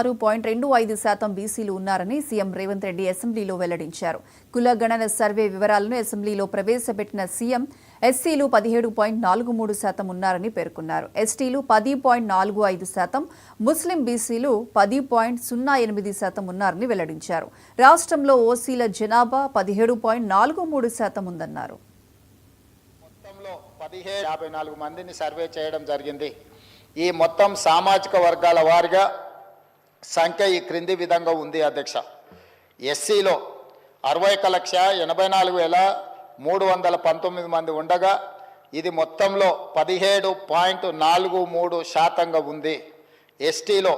6.25% బీసీలు ఉన్నారని సీఎం రేవంత్ రెడ్డి అసెంబ్లీలో వెల్లడించారు. కుల గణన సర్వే వివరాలను అసెంబ్లీలో ప్రవేశపెట్టిన సీఎం ఎస్సీలు 17.43% ఉన్నారని పేర్కొన్నారు. ఎస్టీలు 10.45%, ముస్లిం బీసీలు 10.08% ఉన్నారని వెల్లడించారు. రాష్ట్రంలో ఓసీల జనాభా 17.43% ఉందన్నారు. మొత్తంలో 1754 మందిని సర్వే చేయడం జరిగింది. ఈ మొత్తం సామాజిక వర్గాల వారిగా సంఖ్య ఈ క్రింది విధంగా ఉంది అధ్యక్ష. ఎస్సీలో 61,84,319 మంది ఉండగా ఇది మొత్తంలో 17.43% ఉంది. ఎస్టీలో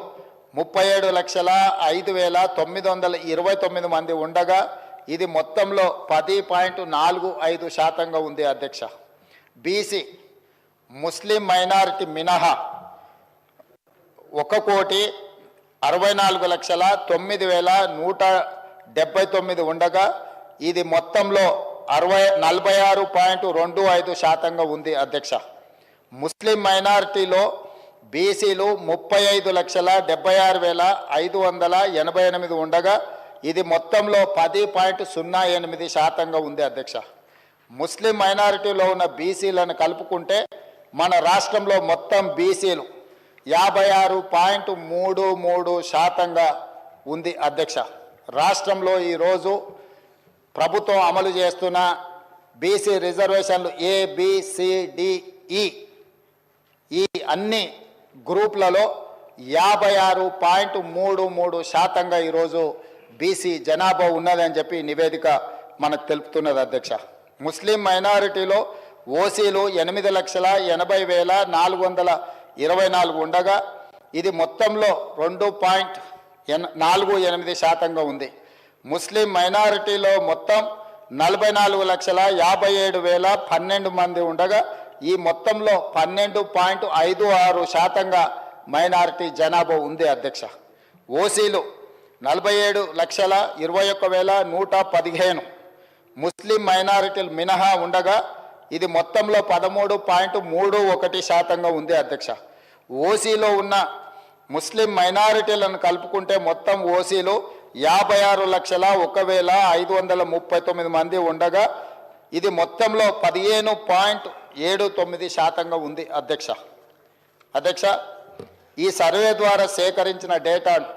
37,05,929 మంది ఉండగా ఇది మొత్తంలో 10.45% ఉంది అధ్యక్ష. బీసీ ముస్లిం మైనారిటీ మినహా 1,64,09,179 ఉండగా ఇది మొత్తంలో 46.25% ఉంది అధ్యక్ష. ముస్లిం మైనారిటీలో బీసీలు 35,76,588 ఉండగా ఇది మొత్తంలో 10.08% ఉంది అధ్యక్ష. ముస్లిం మైనారిటీలో ఉన్న బీసీలను కలుపుకుంటే మన రాష్ట్రంలో మొత్తం బీసీలు 56.33% ఉంది అధ్యక్ష. రాష్ట్రంలో ఈరోజు ప్రభుత్వం అమలు చేస్తున్న బీసీ రిజర్వేషన్లు ABCDE ఈ అన్ని గ్రూప్లలో 56.33% ఈరోజు బీసీ జనాభా ఉన్నదని చెప్పి నివేదిక మనకు తెలుపుతున్నది అధ్యక్ష. ముస్లిం మైనారిటీలో ఓసీలు 8,80,424 ఉండగా ఇది మొత్తంలో 2.48% ఉంది. ముస్లిం మైనారిటీలో మొత్తం 44,57,012 మంది ఉండగా ఈ మొత్తంలో 12.56% మైనారిటీ జనాభా ఉంది అధ్యక్ష. ఓసీలు 47,21,115 ముస్లిం మైనారిటీలు మినహా ఉండగా ఇది మొత్తంలో 13.31% ఉంది అధ్యక్ష. ఓసీలో ఉన్న ముస్లిం మైనారిటీలను కలుపుకుంటే మొత్తం ఓసీలు 56,01,539 మంది ఉండగా ఇది మొత్తంలో 15.79% ఉంది అధ్యక్ష. ఈ సర్వే ద్వారా సేకరించిన డేటాను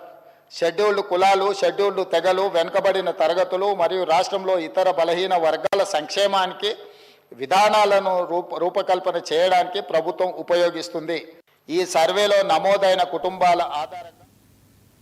షెడ్యూల్డ్ కులాలు, షెడ్యూల్డ్ తెగలు, వెనుకబడిన తరగతులు మరియు రాష్ట్రంలో ఇతర బలహీన వర్గాల సంక్షేమానికి విధానాలను రూపకల్పన చేయడానికి ప్రభుత్వం ఉపయోగిస్తుంది. ఈ సర్వేలో నమోదైన కుటుంబాల ఆధారంగా